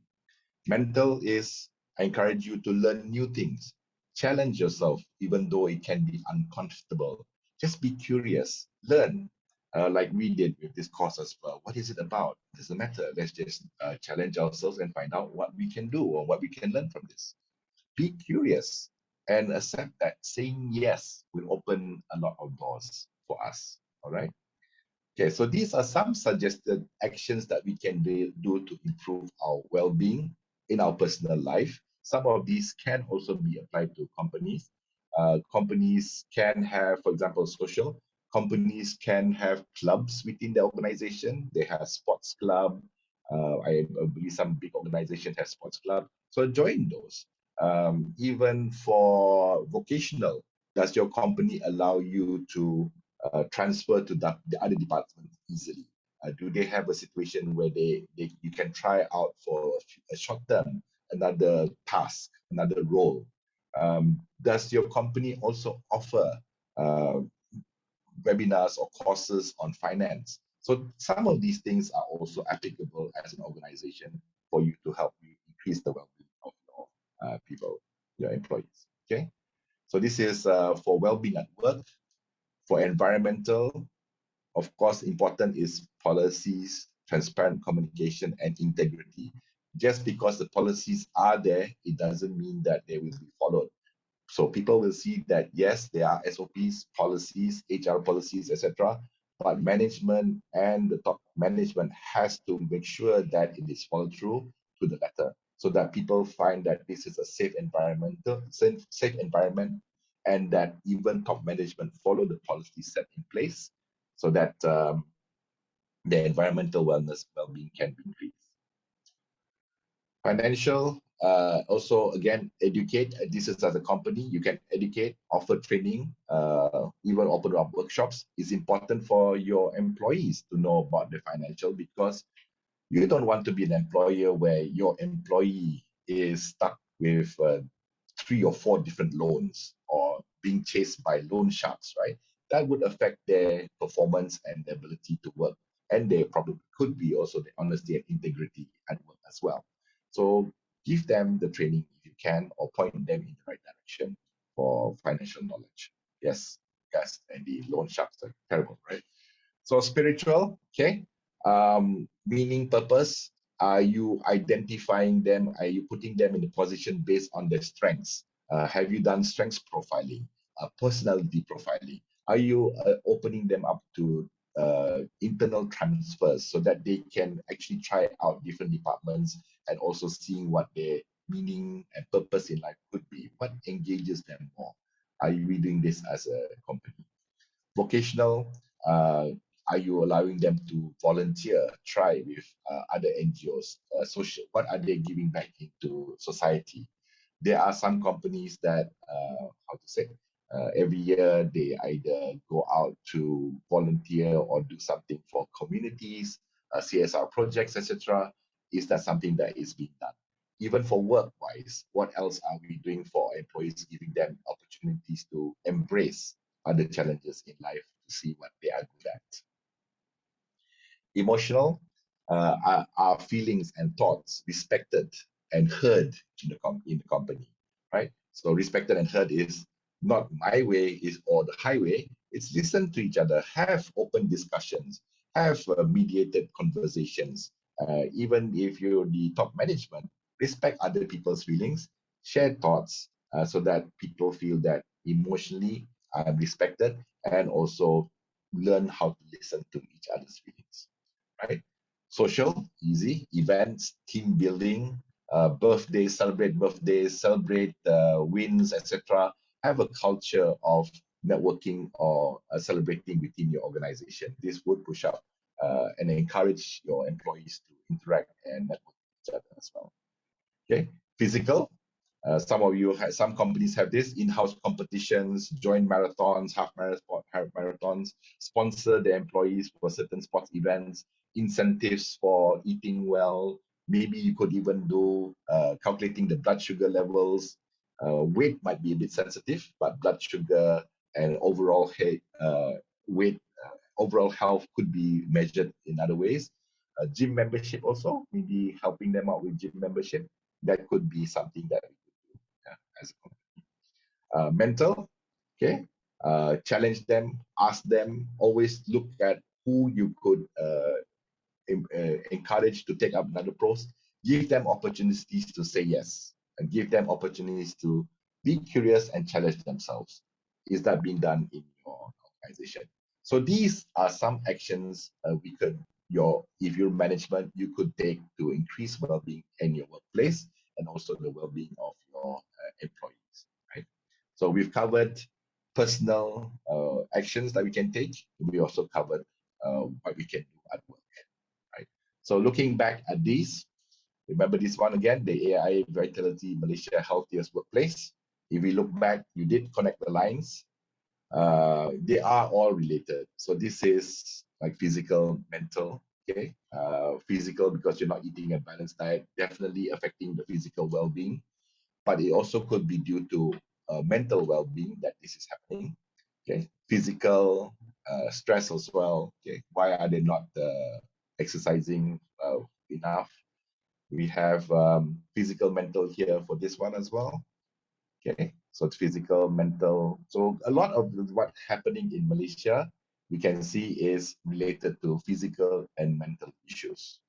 Mental is, I encourage you to learn new things. Challenge yourself, even though it can be uncomfortable. Just be curious, learn, like we did with this course as well. What is it about? Doesn't matter. Let's just challenge ourselves and find out what we can do or what we can learn from this. Be curious and accept that saying yes will open a lot of doors for us. All right. Okay, so these are some suggested actions that we can do to improve our well-being in our personal life. Some of these can also be applied to companies. Companies can have, for example, social. Companies can have clubs within the organization. They have sports club. I believe some big organizations have sports club. So join those. Even for vocational, does your company allow you to transfer to the other departments easily? Do they have a situation where you can try out for a short term, another task, another role? Does your company also offer uh, webinars or courses on finance? So some of these things are also applicable as an organization for you to help you increase the well-being of your people, your employees. Okay, so this is for well-being at work. For environmental, of course, important is policies, transparent communication, and integrity. Just because the policies are there, it doesn't mean that they will be followed. So people will see that, yes, there are SOPs, policies, HR policies, etc. But management and the top management has to make sure that it is followed through to the letter, so that people find that this is a safe environment, and that even top management follow the policies set in place, so that the environmental well-being can be increased. Financial, also again, educate. This is as a company, you can educate, offer training, even open up workshops. It's important for your employees to know about the financial, because you don't want to be an employer where your employee is stuck with 3 or 4 different loans or being chased by loan sharks, right? That would affect their performance and their ability to work. And they probably could be also the honesty and integrity at work as well. So give them the training if you can, or point them in the right direction for financial knowledge. Yes, and the loan sharks are terrible, right? So spiritual, okay. Meaning, purpose. Are you identifying them? Are you putting them in a position based on their strengths? Have you done strengths profiling, personality profiling? Are you opening them up to internal transfers so that they can actually try out different departments and also seeing what their meaning and purpose in life could be? What engages them more? Are we doing this as a company? Vocational, are you allowing them to volunteer, try with other NGOs? Social, what are they giving back into society? There are some companies that, how to say, every year they either go out to volunteer or do something for communities, CSR projects, etc. Is that something that is being done? Even for work-wise, what else are we doing for employees, giving them opportunities to embrace other challenges in life to see what they are good at? Emotional, are feelings and thoughts respected and heard in the company, right? So respected and heard is not my way is or the highway. It's listen to each other, have open discussions, have mediated conversations. Even if you're the top management, respect other people's feelings, share thoughts, so that people feel that emotionally respected, and also learn how to listen to each other's feelings, right? Social, easy. Events, team building, birthdays, celebrate wins, etc. Have a culture of networking or celebrating within your organization. This would push up and encourage your employees to interact and network with each other as well. Okay, physical. Some companies have this in-house competitions, joint marathons, half marathons, sponsor their employees for certain sports events, incentives for eating well. Maybe you could even do calculating the blood sugar levels. Weight might be a bit sensitive, but blood sugar and weight, overall health could be measured in other ways. Gym membership also, maybe helping them out with gym membership. That could be something that we could do, as a company. Mental, okay, challenge them, ask them, always look at who you could encourage to take up another post, give them opportunities to say yes, and give them opportunities to be curious and challenge themselves. Is that being done in your organization? So these are some actions if you're management, you could take to increase well-being in your workplace and also the well-being of your employees, right? So we've covered personal actions that we can take. We also covered what we can do at work. Right. So looking back at these, remember this one again, the AI Vitality Malaysia Healthiest Workplace. If we look back, you did connect the lines. They are all related. So this is like physical, mental, okay? Physical, because you're not eating a balanced diet, definitely affecting the physical well-being, but it also could be due to mental well-being that this is happening. Okay, physical stress as well. Okay, why are they not exercising enough? We have physical, mental here for this one as well. Okay, so it's physical, mental. So a lot of what's happening in Malaysia, we can see is related to physical and mental issues.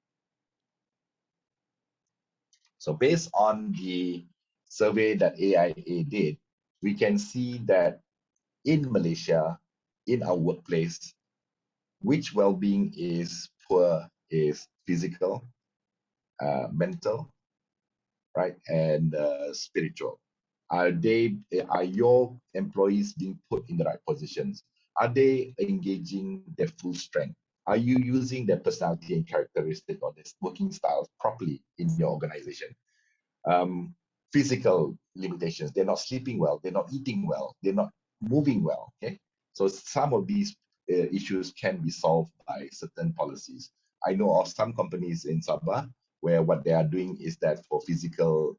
So based on the survey that AIA did, we can see that in Malaysia, in our workplace, which well-being is poor is physical, mental, right, and spiritual. Are your employees being put in the right positions? Are they engaging their full strength? Are you using their personality and characteristic or their working styles properly in your organization? Physical limitations. They're not sleeping well. They're not eating well. They're not moving well. Okay, so some of these issues can be solved by certain policies. I know of some companies in Sabah where what they are doing is that for physical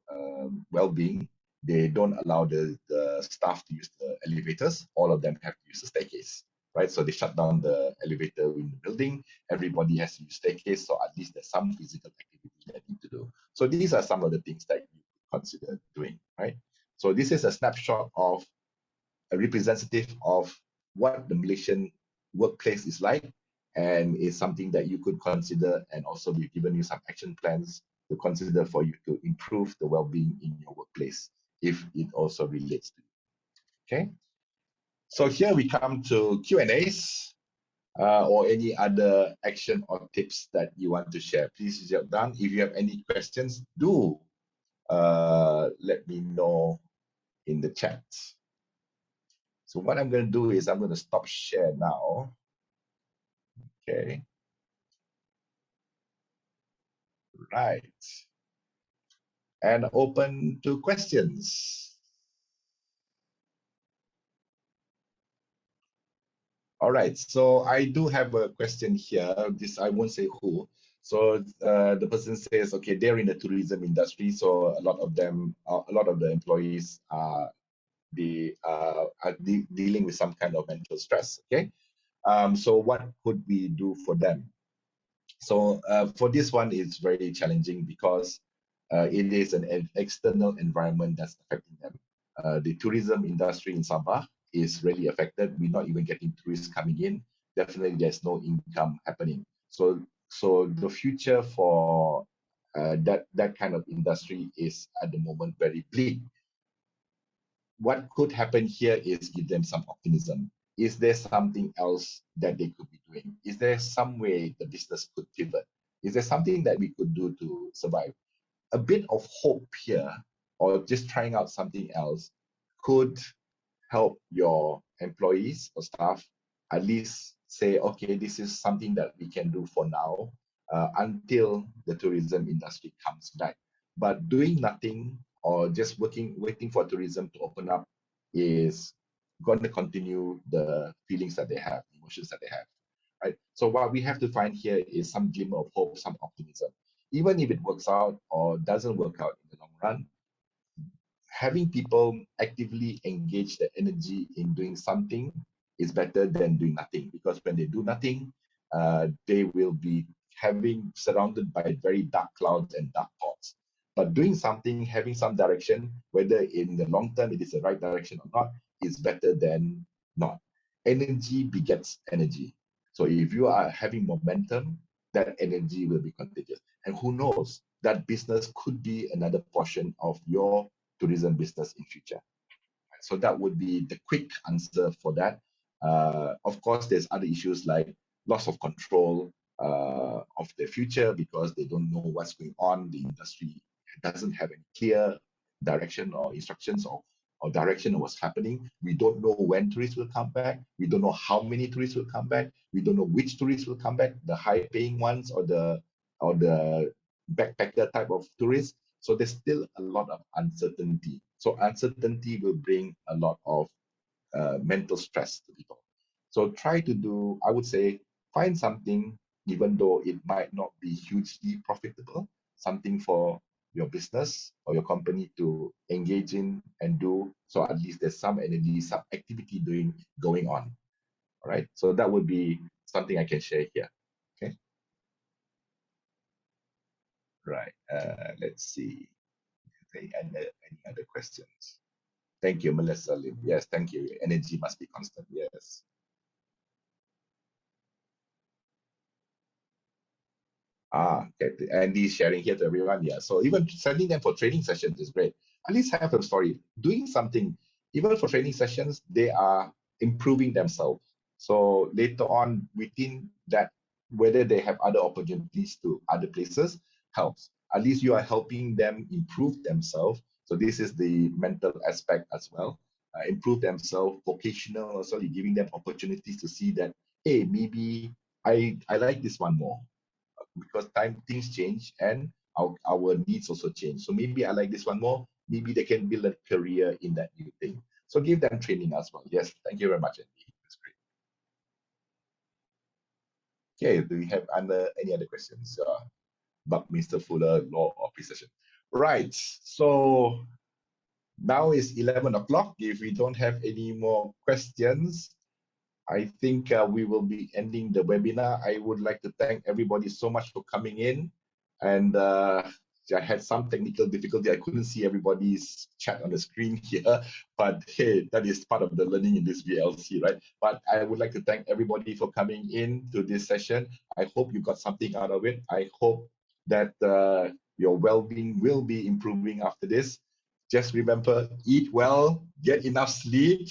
well-being, they don't allow the staff to use the elevators. All of them have to use the staircase, right? So they shut down the elevator in the building. Everybody has to use staircase, so at least there's some physical activity that need to do. So these are some of the things that you consider doing, right? So this is a snapshot of a representative of what the Malaysian workplace is like and is something that you could consider, and also we've given you some action plans to consider for you to improve the well-being in your workplace if it also relates to you. Okay, so here we come to Q&As, or any other action or tips that you want to share. Please jot down. If you have any questions, do let me know in the chat. So what I'm going to do is I'm going to stop share now. Okay, right, and open to questions. All right, so I do have a question here. This, I won't say who. So the person says, okay, they're in the tourism industry, so a lot of them, a lot of the employees are dealing with some kind of mental stress. Okay, so what could we do for them? So for this one, it's very challenging because it is an external environment that's affecting them. The tourism industry in Sabah is really affected. We're not even getting tourists coming in. Definitely, there's no income happening. So the future for that kind of industry is at the moment very bleak. What could happen here is give them some optimism. Is there something else that they could be doing? Is there some way the business could pivot? Is there something that we could do to survive? A bit of hope here, or just trying out something else, could help your employees or staff at least say, okay, this is something that we can do for now until the tourism industry comes back. But doing nothing or just waiting for tourism to open up is going to continue the feelings that they have, emotions that they have. Right. So what we have to find here is some glimmer of hope, some optimism. Even if it works out or doesn't work out in the long run, having people actively engage the energy in doing something is better than doing nothing, because when they do nothing, they will be having surrounded by very dark clouds and dark thoughts. But doing something, having some direction, whether in the long term it is the right direction or not, is better than not. Energy begets energy. So if you are having momentum, that energy will be contagious. And who knows, that business could be another portion of your tourism business in future. So that would be the quick answer for that. Of course, there's other issues like loss of control of the future, because they don't know what's going on. The industry doesn't have any clear direction or instructions or direction of what's happening. We don't know when tourists will come back. We don't know how many tourists will come back. We don't know which tourists will come back, the high-paying ones or the backpacker type of tourists. So there's still a lot of uncertainty. So uncertainty will bring a lot of mental stress to people. So try to do, I would say, find something, even though it might not be hugely profitable, something for your business or your company to engage in and do. So at least there's some energy, some activity going on. All right. So that would be something I can share here. Okay. Right. Let's see. Any other questions? Thank you, Melissa Lim. Yes, thank you. Energy must be constant. Yes. Okay. Andy sharing here to everyone. Yeah. So even sending them for training sessions is great. At least have a story. Doing something, even for training sessions, they are improving themselves. So later on, within that, whether they have other opportunities to other places, helps. At least you are helping them improve themselves. So this is the mental aspect as well. Improve themselves, vocational also, you're giving them opportunities to see that, hey, maybe I like this one more, because things change and our needs also change. So maybe I like this one more. Maybe they can build a career in that new thing. So give them training as well. Yes, thank you very much, Andy. That's great. Okay, do we have any other questions? Buckminster Fuller, law or precision. Right. So now is 11 o'clock. If we don't have any more questions, I think we will be ending the webinar. I would like to thank everybody so much for coming in and I had some technical difficulty. I couldn't see everybody's chat on the screen here, but hey, that is part of the learning in this VLC, right? But I would like to thank everybody for coming in to this session. I hope you got something out of it. I hope that your well-being will be improving after this. Just remember, eat well, get enough sleep,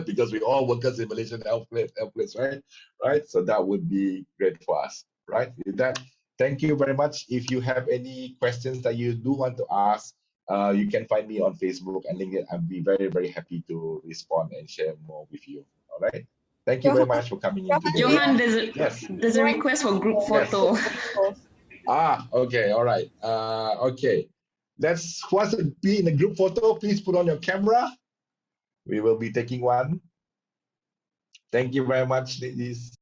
because we all workers in Malaysian health place, right? Right. So that would be great for us, right? With that, thank you very much. If you have any questions that you do want to ask, you can find me on Facebook and LinkedIn. I'll be very, very happy to respond and share more with you. All right. Thank you very much for coming in today. Johan, Yes. there's a request for group Yes. photo. Okay. All right. Okay. Who wants to be in a group photo? Please put on your camera. We will be taking one. Thank you very much, ladies.